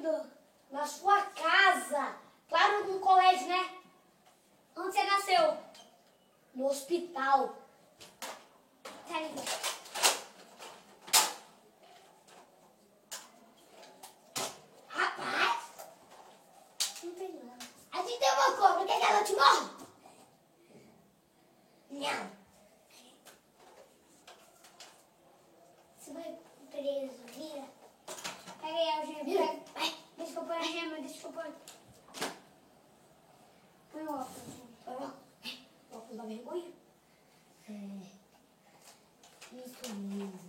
nascido na sua casa. Claro, no colégio, né? Onde você nasceu? No hospital. Rapaz, não tem nada. A gente tem uma cobra, quer que ela te morra? Não. Você vai preso, vira. Pega aí a algema, vira. Vai, deixa que eu ponho a gema, deixa que eu ponho. Põe o óculos. Põe o óculos. O óculos dá vergonha? É. Isso mesmo.